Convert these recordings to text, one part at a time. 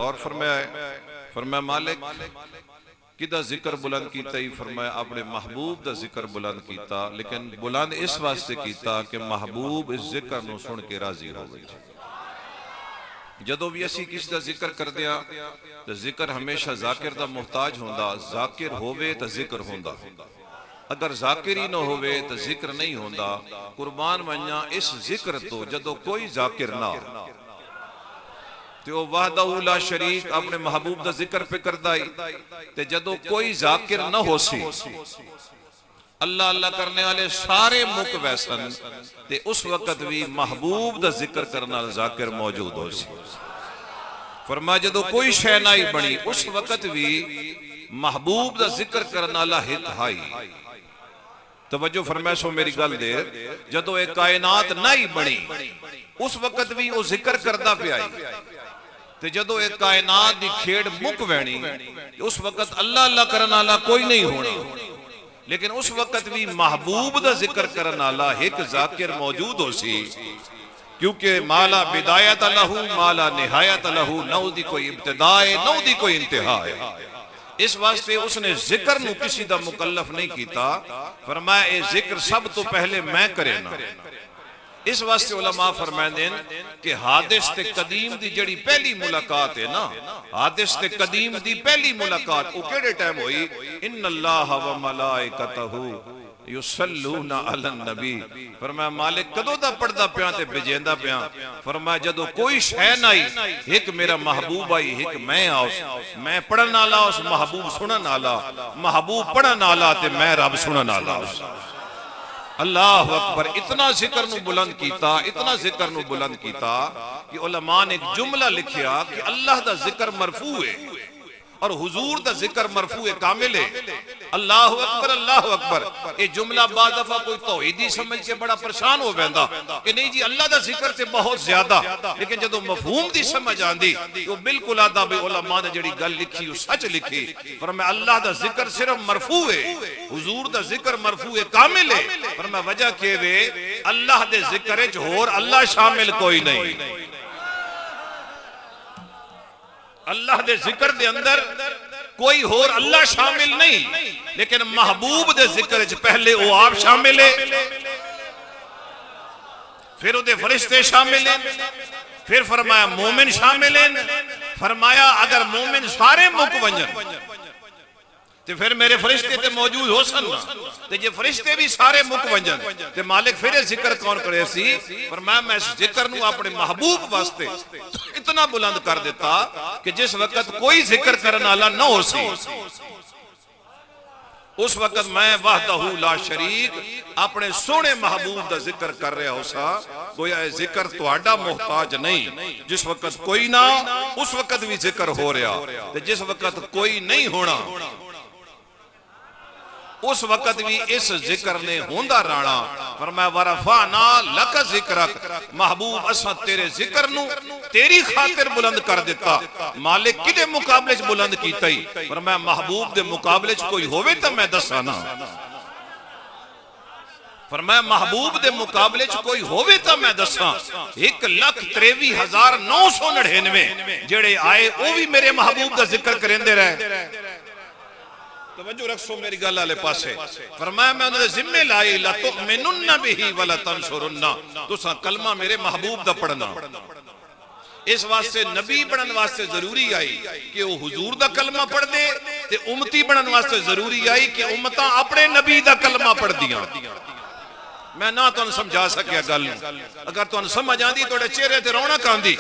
اور فرمایا مالک کدا ذکر بلند کیتا ہی؟ فرمایا اپنے محبوب دا ذکر بلند کیتا، لیکن بلند اس واسطے کیتا کہ محبوب اس ذکر نو سن کے راضی ہو گئی۔ جدو بھی اسی کس دا ذکر کر دیا تو ذکر ہمیشہ ذاکر دا محتاج ہوندا، ذاکر ہووے تو ذکر ہوندا، اگر ذاکر ہی نہ ہووے تو ذکر نہیں ہوندا۔ قربان ونیا اس ذکر تو جدو کوئی ذاکر نہ تو وحدہ لا شریک اپنے محبوب دا ذکر پہ کردائی، تے جدو کوئی ذاکر نہ ہو سی اللہ اللہ کرنے والے سارے مک ویسن، تے اس وقت بھی محبوب دا ذکر کرنا ذاکر موجود ہو سی۔ فرمایا جدو کوئی شے نائی بنی اس وقت بھی محبوب دا ذکر کرنا اللہ ہت ہائی۔ توجہ فرمائے سو میری گل دے، جدو ایک کائنات نائی بنی اس وقت بھی وہ ذکر کردہ پہ آئی، تے جدو ایک کائنات دی کھیڑ مک وینی اس وقت اللہ اللہ کرنا اللہ کوئی نہیں ہونا، لیکن اس وقت بھی محبوب دا ذکر کرنا اللہ ایک ذاکر موجود ہو سی، کیونکہ مالا بدایت لہو مالا نہایت لہو، نو دی کوئی ابتداء ہے نو دی کوئی انتہا ہے۔ اس واسطے اس نے ذکر نو کسی دا مکلف نہیں کیتا، فرمایا اے ذکر سب تو پہلے میں کرے نا۔ اس واسطے علماء فرمائیں دیں کہ حادث تے قدیم دی جڑی پہلی ملاقات ہے نا، حادث تے قدیم دی پہلی ملاقات وہ کیڑے ٹائم ہوئی؟ ان اللہ و ملائکتہ یصلون علی النبی۔ فرمایا مالک کدو دا پڑھدا پیاں تے بجیندا پیاں؟ فرمایا جدو کوئی شے نائی ایک میرا محبوب آئی، ایک میں آؤس، میں پڑھن والا اس محبوب سنن والا، محبوب پڑھن والا تے میں رب سنن والا۔ اللہ اکبر! اتنا ذکر نو بلند کیتا، اتنا ذکر نو بلند کیتا کہ علماء نے ایک جملہ لکھیا کہ اللہ دا ذکر مرفوع ہے اور حضور دا ذکر مرفوع کامل ہے۔ اللہ اکبر اللہ اکبر! یہ جملہ بعض دفعہ کوئی توحیدی سمجھ کے بڑا پریشان ہو بیندا کہ نہیں جی اللہ دا ذکر تے بہت زیادہ، لیکن جدو مفہوم دی سمجھ آندی تو بالکل آدھا بھی علماء نے جڑی گل لکھی وہ سچ لکھی۔ فرمایا اللہ دا ذکر صرف مرفوع ہے، حضور دا ذکر مرفوع کامل ہے۔ فرمایا وجہ کہ وے اللہ دے ذکر وچ ہور اللہ شامل کوئی نہیں، اللہ دے ذکر دے اندر کوئی اور اللہ شامل نہیں، لیکن محبوب دے ذکر وچ پہلے وہ آپ شامل ہے، پھر وہ دے فرشتے شامل ہیں، پھر فرمایا مومن شامل ہیں۔ فرمایا اگر مومن سارے مک ونجن تے پھر میرے فرشتے تے موجود ہو سننا، تے جے فرشتے بھی سارے مک ونجن تے مالک پھر ذکر کون کرے سی؟ فرمایا میں اس ذکر نو اپنے محبوب واسطے اتنا بلند کر دیتا کہ جس وقت کوئی ذکر کرنے والا نہ ہو سی اس وقت میں وحدہ لا شریک اپنے سونے محبوب دا ذکر کر رہا ہو سا۔ گویا ذکر تہاڈا محتاج نہیں، جس وقت کوئی نہ اس وقت بھی ذکر ہو رہا، جس وقت کوئی نہیں ہونا اس وقت بھی اس ذکر نے ہوندہ رانا۔ فرمایا ورفعنا لک ذکرک، محبوب اساں تیرے ذکر نو تیری خاطر بلند کر دیتا۔ مالک کدے مقابلے چ بلند کیتا ہی؟ فرمایا محبوب دے مقابلے چ کوئی ہوئے تا میں دسا نا۔ فرمایا محبوب دے مقابلے چ کوئی ہوئے تا میں دسا۔ 1,63,999 جڑے آئے وہ بھی میرے محبوب دا ذکر کرندے رہے۔ توجہ رکھو میری گل والے پاسے۔ فرمایا میں انہوں نے ذمہ لائی لَتُؤْمِنُنَّ بِهِ وَلَتَنْصُرُنَّ، تساں کلمہ میرے محبوب دا پڑھنا۔ اس واسطے نبی بنن واسطے ضروری آئی کہ وہ حضور دا کلمہ پڑھ دے، تے امتی بنن واسطے ضروری آئی کہ امتاں اپنے نبی دا کلمہ پڑھ دیاں۔ میں نہ تو سمجھا سکیا گل، اگر تو سمجھ آندی تو چہرے تے رونق آندی۔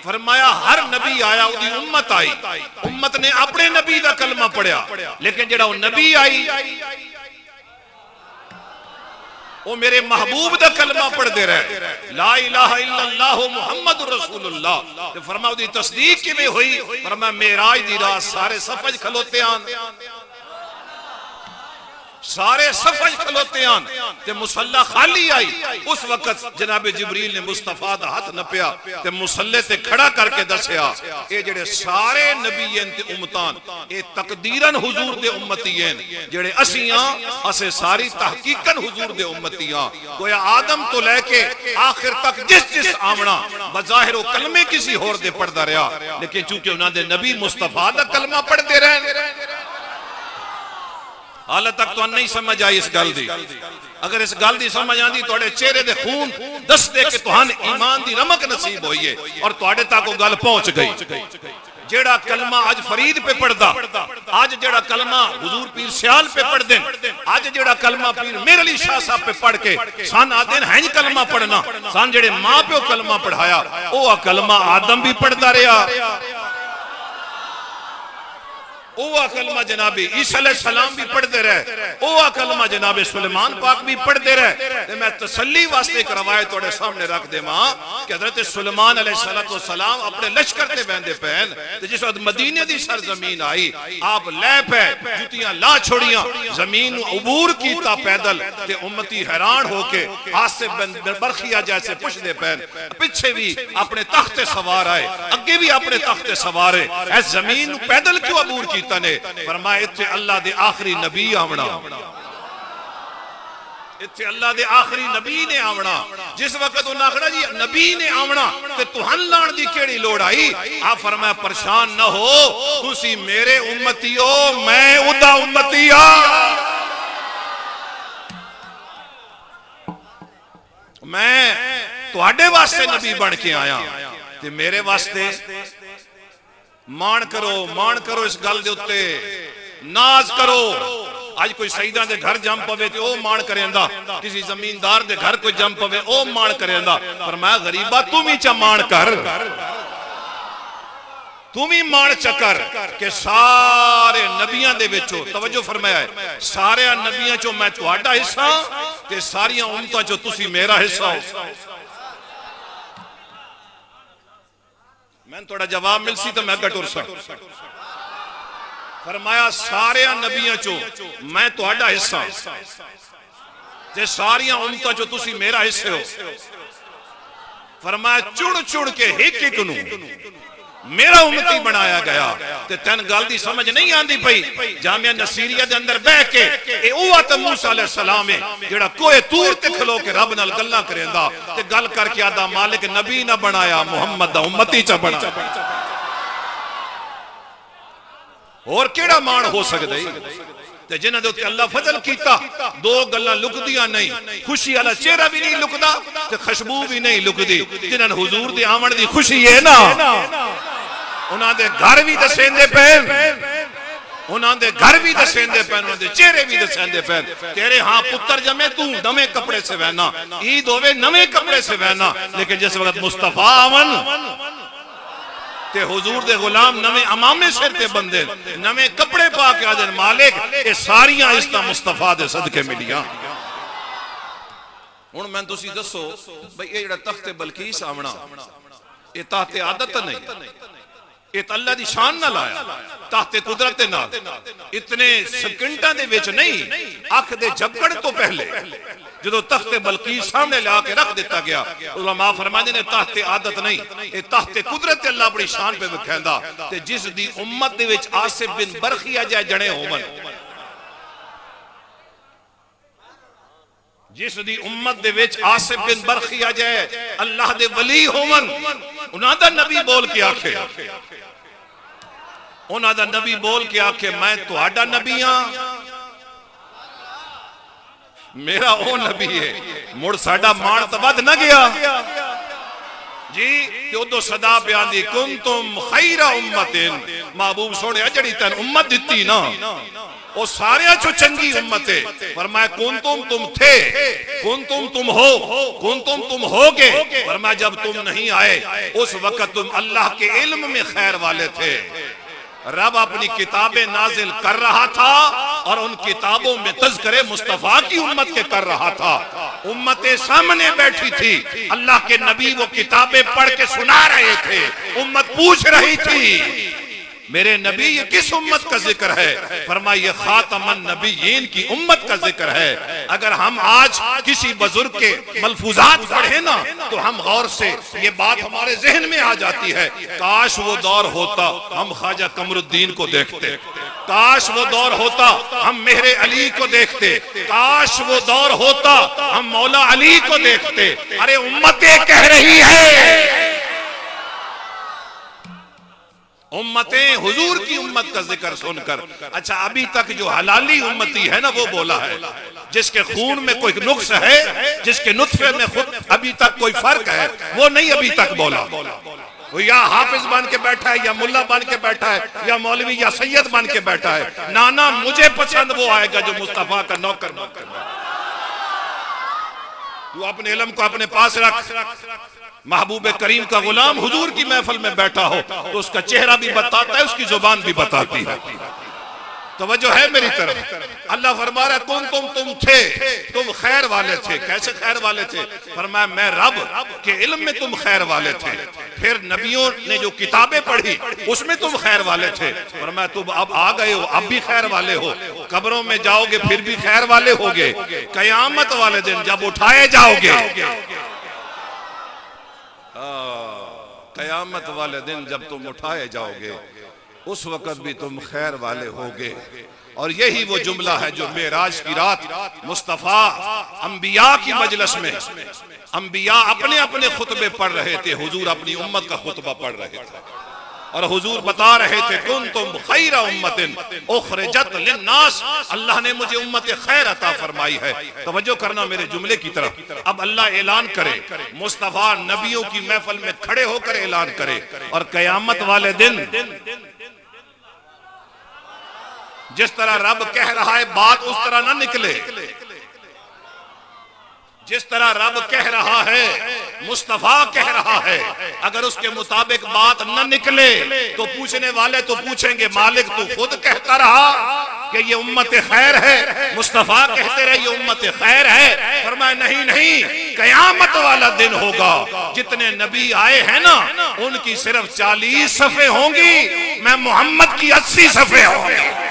فرمایا ہر نبی آیا وہ دی امت آئی، امت نے اپنے نبی دا کلمہ پڑھیا، لیکن جڑا وہ نبی آئی وہ میرے محبوب دا کلمہ پڑھ دے رہے، لا الہ الا اللہ محمد رسول اللہ۔ فرمایا دی تصدیق کی میں ہوئی؟ فرمایا معراج دی رات سارے صفحہ کھلوتے آن، سارے صفحے کھلوتے آن تے مصلی خالی آئی. اس وقت جناب جبریل نے مصطفیٰ دا ہاتھ نپیا تے مصلی تے کھڑا کر کے دسیا اے جڑے سارے نبیین تے امتان اے تقدیرن حضور دے امتیین جڑے اسیاں اسے ساری تحقیقاً حضور دے امتیاں. گویا آدم تو لے کے آخر تک جس آمنا بظاہر و کلمے کسی ہور دے پڑھدا رہا, لیکن چونکہ انہاں دے نبی مصطفیٰ دا کلمہ پڑھ دے رہے. حالت تک تو نہیں سمجھ آئی اس گل دی. اگر اس گل دی سمجھ آندی توڑے چہرے دے خون دس دے کہ توہن ایمان دی رمک نصیب ہوئی ہے اور توڑے تک وہ گل پہنچ گئی. جیڑا کلمہ آج فرید پہ پڑھ دا, آج جیڑا کلمہ حضور پیر سیال پہ پڑھ دیں, آج جیڑا کلمہ پیر میرے علی شاہ صاحب پہ پڑھ کے سان آدین ہیں کلمہ پڑھنا, سان جیڑے ماں پہ کلمہ پڑھایا وہ کلمہ آدم بھی پڑھ دا رہا, اوہ کلمہ جناب عیسیٰ علیہ السلام بھی پڑھ دے رہے, اوہ کلمہ جناب سلیمان پاک بھی پڑھ دے رہے. میں تسلی واسطے ایک روایت توڑے سامنے رکھ دے ماں کہ حضرت سلیمان علیہ السلام اپنے لشکر تے بہندے پہن جس وقت مدینے دی سرزمین آئی آپ لے پہ جوتیاں لا چھوڑیاں زمین عبور کیتا پیدل تے امتی حیران ہو کے آصف بن برخیہ جیسے پش دے پہن پچھے بھی اپنے تخت سوار آئے اگے بھی اپنے تخت سوارے ایس زمین پیدل کیوں عبور کی نے فرمایا اتھے اللہ دے آخری نبی آمنا, اتھے اللہ دے آخری نبی نے آمنا. جس وقت انہاں کہا جی نبی نے آمنا تے توہن لان دی کیڑی لوڑ آئی. آپ فرمایا پریشان نہ ہو, تسی میرے امتی ہو, میں ادا امتی ہاں. میں تواڈے واسطے نبی بن کے آیا تے میرے واسطے مان کرو اس گل دے اتے ناز کرو. آج کوئی سیدہ دے گھر جم پوے تے او مان کریندا, کسی زمیندار دے گھر کوئی جم پوے او مان کریندا. فرمایا غریبہ تم ہی چا مان کر, تم ہی مان چکر کہ سارے نبیاں دے وچوں توجہ فرمایا ہے سارے نبیاں چوں میں تہاڈا حصہ تے ساریاں امتاں چوں تسی میرا حصہ ہو. میں تھوڑا جواب مل سی تو میں گٹور سا. فرمایا سارے نبیاں چو میں تہاڈا حصہ تے ساریاں امتاں چو تسی میرا حصہ ہو. فرمایا چڑ کے ایک ایک نو میرا امتی بنایا گیا. تے تین گل دی سمجھ نہیں آندی پئی جامعہ نصیریہ دے اندر بیٹھ کے اے اوہ موسیٰ علیہ السلام ہے جڑا کوہ طور تے کھلو کے رب نال گلاں کریندا تے گل کر کے آدھا مالک نبی نہ بنایا محمد دا امتی چا بنا. اور کیڑا مان ہو سکدا ہے تے جنہاں دے اوتے اللہ فضل کیتا دو گلاں لکدیاں نہیں, خوشی والا چہرہ بھی نہیں لکدا تے خوشبو بھی نہیں لکدی. جنہاں حضور دے آمن دی خوشی ہے نا انہاں دے گھر بھی دسیندے پین, انہاں دے گھر بھی دسیندے پین, انہاں دے چہرے بھی دسیندے پین. تیرے ہاں پتر جمے تو نویں کپڑے سے وینا, عید ہوئے نویں کپڑے سے وینا, لیکن جس وقت مصطفیٰ آمن تے حضور دے غلام نویں امامے سر تے بندے نویں کپڑے پا کے آدھے مالک اے ساریاں اس تا مصطفیٰ دے صدقے ملیاں. ہن میں تسی دسو بھئی اے جڑا تخت بلقیس آمنا اے تحت عادت نہیں, اے اللہ دی شان نہ لایا, تحت قدرت نہ اتنے سکنٹاں دے وچ نہیں, اکھ دے جھپکڑ تو پہلے جدو تخت بلقیس سامنے لے کے رکھ دیتا گیا علماء فرماتے نے تحت عادت نہیں اے تحت قدرت اللہ بڑی شان پہ بکھیندا. تے جس دی امت دے وچ آصف بن برخیہ جائے جنے ہومن, جس دی امت دے وچ آصف بن برخیہ جائے اللہ دے ولی ہومن, انہاں دا نبی بول کے آکھے, انہاں دا نبی بول کے آکھے میں تہاڈا نبی ہاں, میرا او نبی ہے, مڑ ساڈا مان تو ود نہ گیا جی. کہ ادو صدا بیان دی کنتم خیر امتن, محبوب سوڑے جڑی تین امت دیتی نا وہ سارے چو چنگی امت ہے. فرمایا کنتم تم تھے, کنتم تم ہو, کنتم تم ہوگے. فرمایا جب تم نہیں آئے اس وقت تم اللہ کے علم میں خیر والے تھے. رب اپنی کتابیں نازل کر رہا تھا اور ان کتابوں میں تذکرے مصطفیٰ کی امت کے کر رہا تھا. امتیں سامنے بیٹھی تھی, اللہ کے نبی وہ کتابیں پڑھ کے سنا رہے تھے, امت پوچھ رہی تھی میرے نبی یہ کس امت کا ذکر ہے؟ فرمایا یہ خاتم النبیین کی امت کا ذکر ہے۔ اگر ہم آج کسی بزرگ کے ملفوظات پڑھیں نا تو ہم غور سے یہ بات ہمارے ذہن میں آ جاتی ہے، کاش وہ دور ہوتا ہم خواجہ قمر الدین کو دیکھتے، کاش وہ دور ہوتا ہم مہر علی کو دیکھتے، کاش وہ دور ہوتا ہم مولا علی کو دیکھتے۔ ارے امتیں کہہ رہی ہے، امتیں حضور کی امت کا ذکر سن کر، اچھا ابھی تک جو حلالی امتی ہے نا وہ بولا ہے، جس کے خون میں کوئی نقص ہے، جس کے نطفے میں خود ابھی تک کوئی فرق ہے، وہ نہیں ابھی تک بولا۔ وہ یا حافظ بن کے بیٹھا ہے، یا ملا بن کے بیٹھا ہے، یا مولوی یا سید بن کے بیٹھا ہے۔ نانا مجھے پسند وہ آئے گا جو مصطفیٰ کا نوکر بن کر بیٹھا۔ تو اپنے علم کو اپنے پاس رکھ، محبوب کریم کا غلام حضور کی محفل میں بیٹھا ہو تو اس کا چہرہ بھی بتاتا ہے، اس کی زبان بھی بتاتی ہے۔ توجہ ہے میری طرف؟ اللہ فرما رہا ہے تم تھے، تم خیر والے تھے۔ کیسے خیر والے تھے؟ فرمایا میں رب کے علم میں تم خیر والے تھے، پھر نبیوں نے جو کتابیں پڑھی اس میں تم خیر والے تھے۔ فرمایا تم اب آ گئے ہو، اب بھی خیر والے ہو، قبروں میں جاؤ گے پھر بھی خیر والے ہوگے، قیامت والے دن جب اٹھائے جاؤ گے، قیامت والے دن جب تم اٹھائے جاؤ گے اس وقت بھی تم خیر والے ہوگے۔ اور یہی وہ جملہ ہے جو معراج کی رات مصطفیٰ انبیاء کی مجلس میں انبیاء اپنے اپنے خطبے پڑھ رہے تھے، حضور اپنی امت کا خطبہ پڑھ رہے تھے، اور حضور بتا رہے تھے کنتم خیر امت اخرجت للناس، اللہ نے مجھے امت خیر عطا فرمائی ہے۔ توجہ کرنا میرے جملے کی طرف۔ اب اللہ اعلان کرے، مصطفیٰ نبیوں کی محفل میں کھڑے ہو کر اعلان کرے، اور قیامت والے دن جس طرح رب کہہ رہا ہے بات اس طرح نہ نکلے، جس طرح رب کہہ رہا ہے، مصطفیٰ کہہ رہا ہے، اگر اس کے مطابق بات نہ نکلے تو پوچھنے والے تو پوچھیں گے مالک تو خود کہتا رہا کہ یہ امت خیر ہے، مصطفیٰ کہتے رہے یہ امت خیر ہے۔ فرمایا نہیں، قیامت والا دن ہوگا، جتنے نبی آئے ہیں نا ان کی صرف 40 صفحے ہوں گی، میں محمد کی 80 صفحے ہوں گی۔